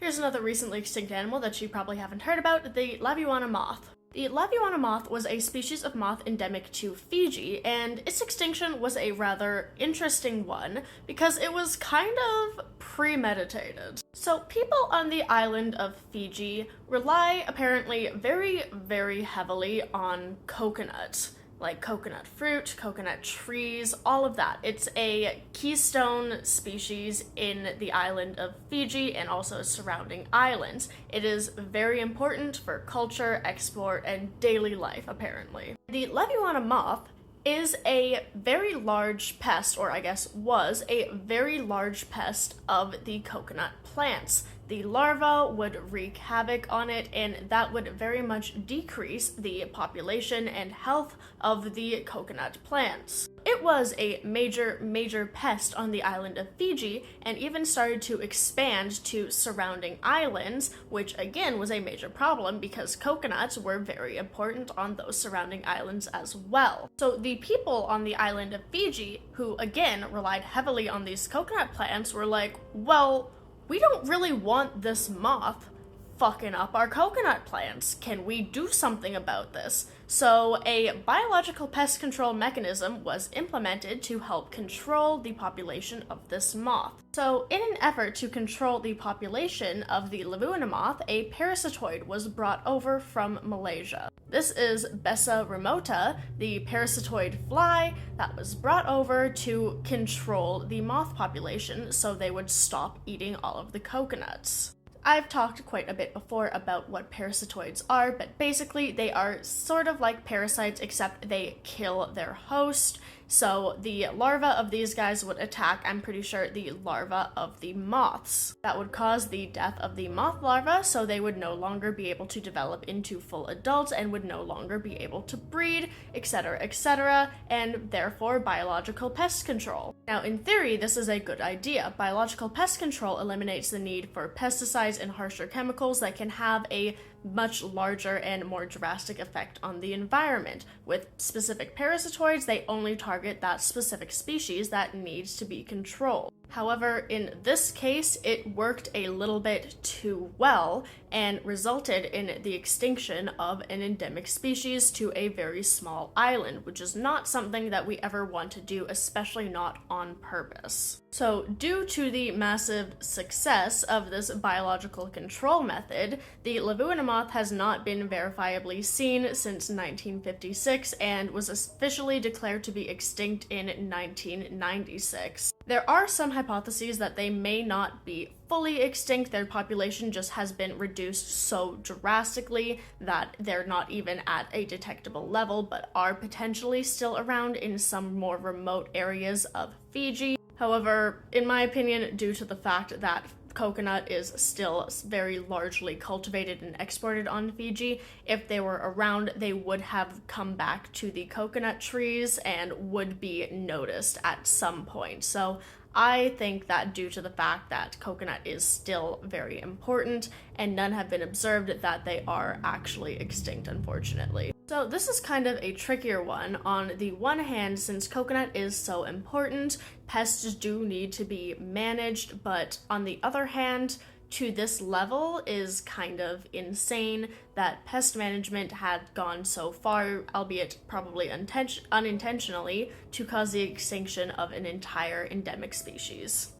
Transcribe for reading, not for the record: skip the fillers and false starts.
is another recently extinct animal that you probably haven't heard about, the Levuana moth. The Levuana moth was a species of moth endemic to Fiji, and its extinction was a rather interesting one because it was kind of premeditated. So people on the island of Fiji rely apparently very, very heavily on coconut. Like coconut fruit, coconut trees, all of that. It's a keystone species in the island of Fiji and also surrounding islands. It is very important for culture, export, and daily life, apparently. The Levuana moth is a very large pest, or I guess was a very large pest of the coconut plants. The larva would wreak havoc on it, and that would very much decrease the population and health of the coconut plants. It was a major pest on the island of Fiji, and even started to expand to surrounding islands, which again was a major problem because coconuts were very important on those surrounding islands as well. So the people on the island of Fiji, who again relied heavily on these coconut plants, were like, well, we don't really want this moth fucking up our coconut plants. Can we do something about this? So a biological pest control mechanism was implemented to help control the population of this moth. So in an effort to control the population of the Levuana moth, a parasitoid was brought over from Malaysia. This is Bessa remota, the parasitoid fly that was brought over to control the moth population so they would stop eating all of the coconuts. I've talked quite a bit before about what parasitoids are, but basically they are sort of like parasites except they kill their host. So the larva of these guys would attack, I'm pretty sure, the larva of the moths. That would cause the death of the moth larva, so they would no longer be able to develop into full adults and would no longer be able to breed, etc., and therefore biological pest control. Now, in theory, this is a good idea. Biological pest control eliminates the need for pesticides and harsher chemicals that can have a much larger and more drastic effect on the environment. With specific parasitoids, they only target that specific species that needs to be controlled. However, in this case, it worked a little bit too well and resulted in the extinction of an endemic species to a very small island, which is not something that we ever want to do, especially not on purpose. So, due to the massive success of this biological control method, the Levuana moth has not been verifiably seen since 1956 and was officially declared to be extinct in 1996. There are some hypotheses that they may not be fully extinct. Their population just has been reduced so drastically that they're not even at a detectable level, but are potentially still around in some more remote areas of Fiji. However, in my opinion, due to the fact that coconut is still very largely cultivated and exported on Fiji, if they were around, they would have come back to the coconut trees and would be noticed at some point. So I think that due to the fact that coconut is still very important and none have been observed, that they are actually extinct, unfortunately. So this is kind of a trickier one. On the one hand, since coconut is so important, pests do need to be managed, but on the other hand, to this level is kind of insane that pest management had gone so far, albeit probably unintentionally, to cause the extinction of an entire endemic species.